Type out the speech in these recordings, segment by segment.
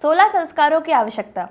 16 संस्कारों की आवश्यकता।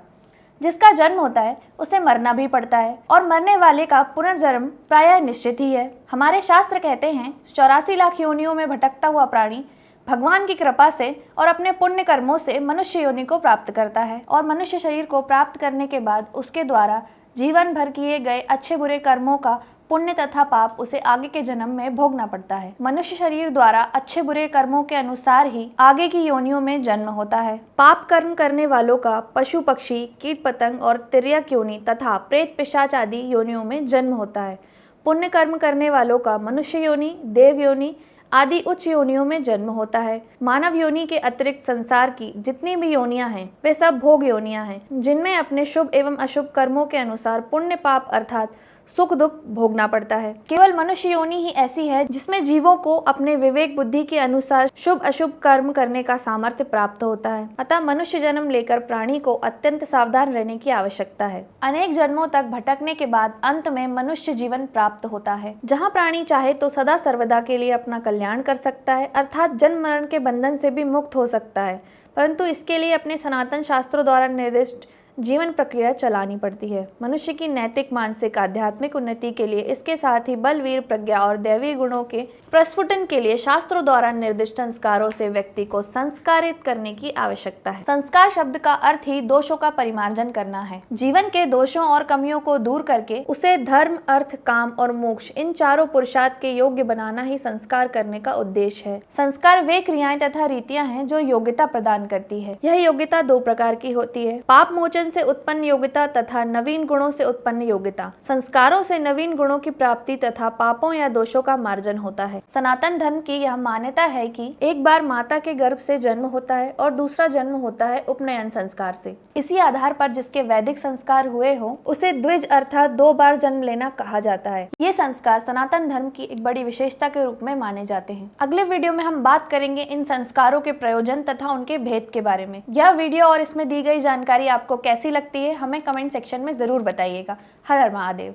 जिसका जन्म होता है उसे मरना भी पड़ता है और मरने वाले का पुनर्जन्म प्रायः निश्चित ही है। हमारे शास्त्र कहते हैं 84 लाख योनियों में भटकता हुआ प्राणी भगवान की कृपा से और अपने पुण्य कर्मों से मनुष्य योनि को प्राप्त करता है और मनुष्य शरीर को प्राप्त करने के बाद उसके द्वारा जीवन भर किए गए अच्छे बुरे कर्मों का पुण्य तथा पाप उसे आगे के जन्म में भोगना पड़ता है। मनुष्य शरीर द्वारा अच्छे बुरे कर्मों के अनुसार ही आगे की योनियों में जन्म होता है। पाप कर्म करने वालों का पशु पक्षी कीट पतंग और तिर्यक योनि तथा प्रेत पिशाच आदि योनियों में जन्म होता है। पुण्य कर्म करने वालों का मनुष्य योनि, देव योनि आदि उच्च योनियों में जन्म होता है। मानव योनि के अतिरिक्त संसार की जितनी भी योनियां हैं वे सब भोग योनियां हैं, जिनमें अपने शुभ एवं अशुभ कर्मों के अनुसार पुण्य पाप अर्थात सुख दुख भोगना पड़ता है। केवल मनुष्य योनि ही ऐसी है जिसमें जीवों को अपने विवेक बुद्धि के अनुसार शुभ अशुभ कर्म करने का सामर्थ्य प्राप्त होता है। अतः मनुष्य जन्म लेकर प्राणी को अत्यंत सावधान रहने की आवश्यकता है। अनेक जन्मों तक भटकने के बाद अंत में मनुष्य जीवन प्राप्त होता है, जहाँ प्राणी चाहे तो सदा सर्वदा के लिए अपना कल्याण कर सकता है, अर्थात जन्म मरण के बंधन से भी मुक्त हो सकता है, परंतु इसके लिए अपने सनातन शास्त्रों द्वारा निर्दिष्ट जीवन प्रक्रिया चलानी पड़ती है। मनुष्य की नैतिक मानसिक आध्यात्मिक उन्नति के लिए, इसके साथ ही बल वीर प्रज्ञा और दैवी गुणों के प्रस्फुटन के लिए शास्त्रों द्वारा निर्दिष्ट संस्कारों से व्यक्ति को संस्कारित करने की आवश्यकता है। संस्कार शब्द का अर्थ ही दोषों का परिमार्जन करना है। जीवन के दोषों और कमियों को दूर करके उसे धर्म, अर्थ, काम और मोक्ष इन चारों पुरुषार्थ के योग्य बनाना ही संस्कार करने का उद्देश्य है। संस्कार वे क्रियाएं तथा रीतियां हैं जो योग्यता प्रदान करती है। यह योग्यता दो प्रकार की होती है, पाप मोचन से उत्पन्न योग्यता तथा नवीन गुणों से उत्पन्न योग्यता। संस्कारों से नवीन गुणों की प्राप्ति तथा पापों या दोषों का मार्जन होता है। सनातन धर्म की यह मान्यता है कि एक बार माता के गर्भ से जन्म होता है और दूसरा जन्म होता है उपनयन संस्कार से। इसी आधार पर जिसके वैदिक संस्कार हुए हो उसे द्विज अर्थात 2 बार जन्म लेना कहा जाता है। ये संस्कार सनातन धर्म की एक बड़ी विशेषता के रूप में माने जाते हैं। अगले वीडियो में हम बात करेंगे इन संस्कारों के प्रयोजन तथा उनके भेद के बारे में। यह वीडियो और इसमें दी गई जानकारी आपको कैसी लगती है हमें कमेंट सेक्शन में जरूर बताइएगा। हर हर महादेव।